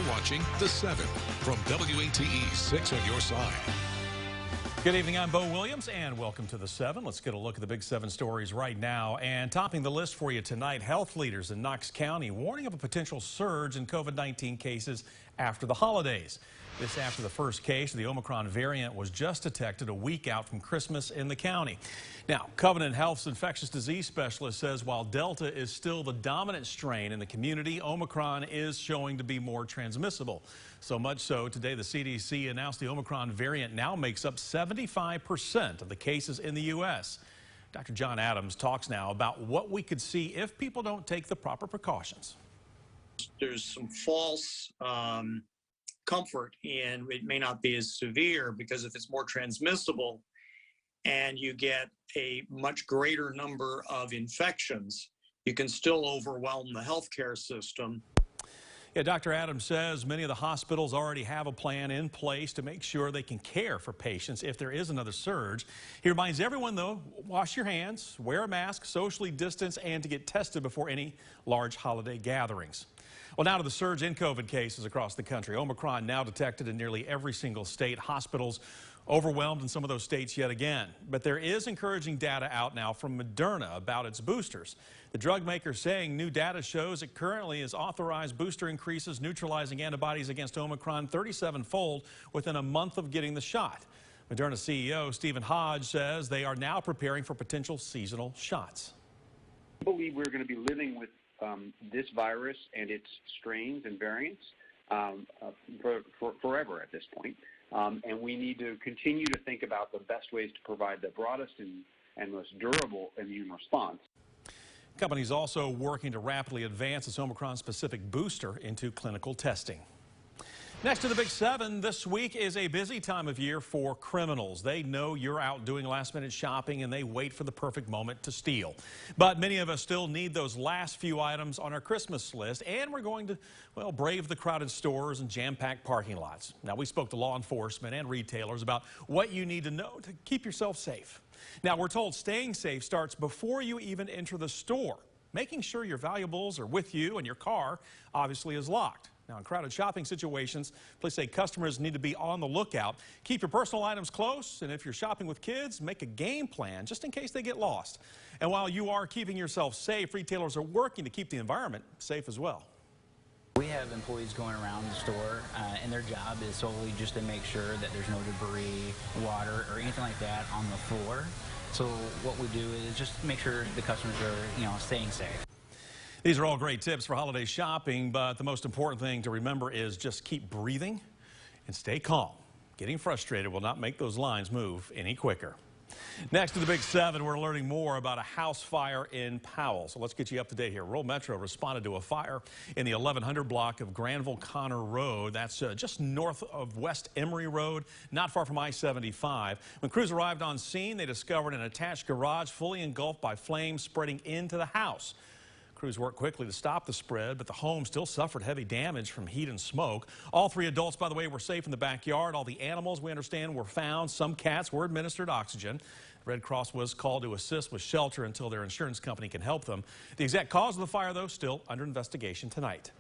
You're watching The 7 from WATE 6 on your side. Good evening, I'm Bo Williams, and welcome to The 7. Let's get a look at the big 7 stories right now. And topping the list for you tonight, health leaders in Knox County warning of a potential surge in COVID-19 cases after the holidays. This after the first case of the Omicron variant was just detected a week out from Christmas in the county. Now, Covenant Health's infectious disease specialist says while Delta is still the dominant strain in the community, Omicron is showing to be more transmissible. So much so, today the CDC announced the Omicron variant now makes up 75% of the cases in the U.S. Dr. John Adams talks now about what we could see if people don't take the proper precautions. There's some false comfort in it may not be as severe, because if it's more transmissible and you get a much greater number of infections, you can still overwhelm the healthcare system. Yeah, Dr. Adams says many of the hospitals already have a plan in place to make sure they can care for patients if there is another surge. He reminds everyone, though, wash your hands, wear a mask, socially distance, and to get tested before any large holiday gatherings. Well, now to the surge in COVID cases across the country. Omicron now detected in nearly every single state. Hospitals overwhelmed in some of those states yet again. But there is encouraging data out now from Moderna about its boosters. The drug maker saying new data shows it currently has authorized booster increases neutralizing antibodies against Omicron 37-fold within a month of getting the shot. Moderna CEO Stephen Hodge says they are now preparing for potential seasonal shots. I believe we're going to be living with this virus and its strains and variants forever at this point. And we need to continue to think about the best ways to provide the broadest and most durable immune response. The company is also working to rapidly advance its Omicron-specific booster into clinical testing. Next to the Big 7, this week is a busy time of year for criminals. They know you're out doing last-minute shopping, and they wait for the perfect moment to steal. But many of us still need those last few items on our Christmas list, and we're going to, well, brave the crowded stores and jam-packed parking lots. Now, we spoke to law enforcement and retailers about what you need to know to keep yourself safe. Now, we're told staying safe starts before you even enter the store. Making sure your valuables are with you and your car obviously is locked. Now, in crowded shopping situations, police say customers need to be on the lookout. Keep your personal items close, and if you're shopping with kids, make a game plan just in case they get lost. And while you are keeping yourself safe, retailers are working to keep the environment safe as well. We have employees going around the store, and their job is solely just to make sure that there's no debris, water, or anything like that on the floor. So what we do is just make sure the customers are, staying safe. These are all great tips for holiday shopping, but the most important thing to remember is just keep breathing and stay calm. Getting frustrated will not make those lines move any quicker. Next to the Big 7, we're learning more about a house fire in Powell. So let's get you up to date here. Rural Metro responded to a fire in the 1100 block of Granville-Connor Road. That's just north of West Emory Road, not far from I-75. When crews arrived on scene, they discovered an attached garage fully engulfed by flames spreading into the house. Crews worked quickly to stop the spread, but the home still suffered heavy damage from heat and smoke. All 3 adults, by the way, were safe in the backyard. All the animals, we understand, were found. Some cats were administered oxygen. The Red Cross was called to assist with shelter until their insurance company can help them. The exact cause of the fire, though, still under investigation tonight.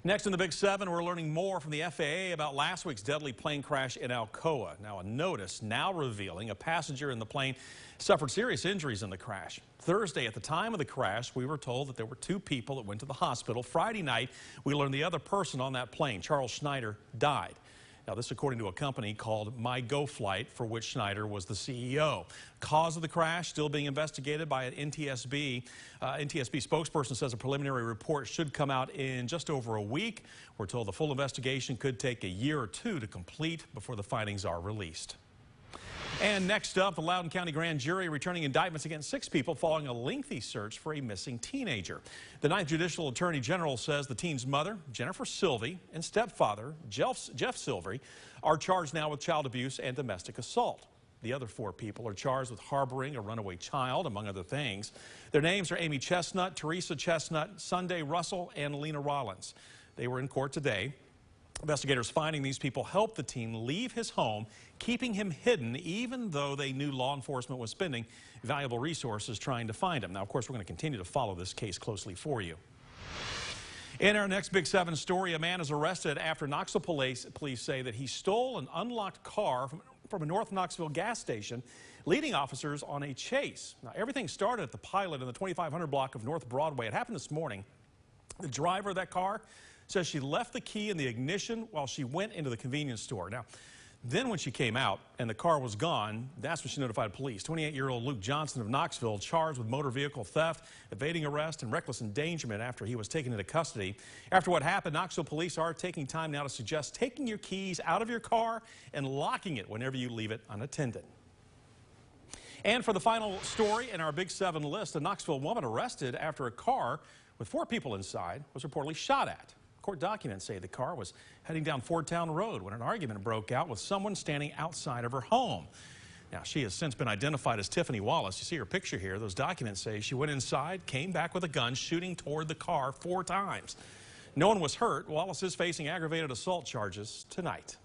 Next in the Big 7, we're learning more from the FAA about last week's deadly plane crash in Alcoa. Now, a notice now revealing a passenger in the plane suffered serious injuries in the crash. Thursday, at the time of the crash, we were told that there were 2 people that went to the hospital. Friday night, we learned the other person on that plane, Charles Schneider, died. Now, this according to a company called MyGoFlight, for which Schneider was the CEO. Cause of the crash still being investigated by an NTSB. NTSB spokesperson says a preliminary report should come out in just over a week. We're told the full investigation could take a year or 2 to complete before the findings are released. And next up, the Loudoun County Grand Jury returning indictments against 6 people following a lengthy search for a missing teenager. The 9th Judicial Attorney General says the teen's mother, Jennifer Silvey, and stepfather, Jeff Silvey, are charged now with child abuse and domestic assault. The other 4 people are charged with harboring a runaway child, among other things. Their names are Amy Chestnut, Teresa Chestnut, Sunday Russell, and Lena Rollins. They were in court today. Investigators finding these people helped the teen leave his home, keeping him hidden even though they knew law enforcement was spending valuable resources trying to find him. Now, of course, we're going to continue to follow this case closely for you. In our next Big 7 story, a man is arrested after Knoxville police say that he stole an unlocked car from a North Knoxville gas station, leading officers on a chase. Now, everything started at the Pilot in the 2500 block of North Broadway. It happened this morning. The driver of that car says she left the key in the ignition while she went into the convenience store. Now, then when she came out and the car was gone, that's when she notified police. 28-year-old Luke Johnson of Knoxville charged with motor vehicle theft, evading arrest, and reckless endangerment after he was taken into custody. After what happened, Knoxville police are taking time now to suggest taking your keys out of your car and locking it whenever you leave it unattended. And for the final story in our Big 7 list, a Knoxville woman arrested after a car with 4 people inside was reportedly shot at. Court documents say the car was heading down Fordtown Road when an argument broke out with someone standing outside of her home. Now, she has since been identified as Tiffany Wallace. You see her picture here. Those documents say she went inside, came back with a gun, shooting toward the car 4 times. No one was hurt. Wallace is facing aggravated assault charges tonight.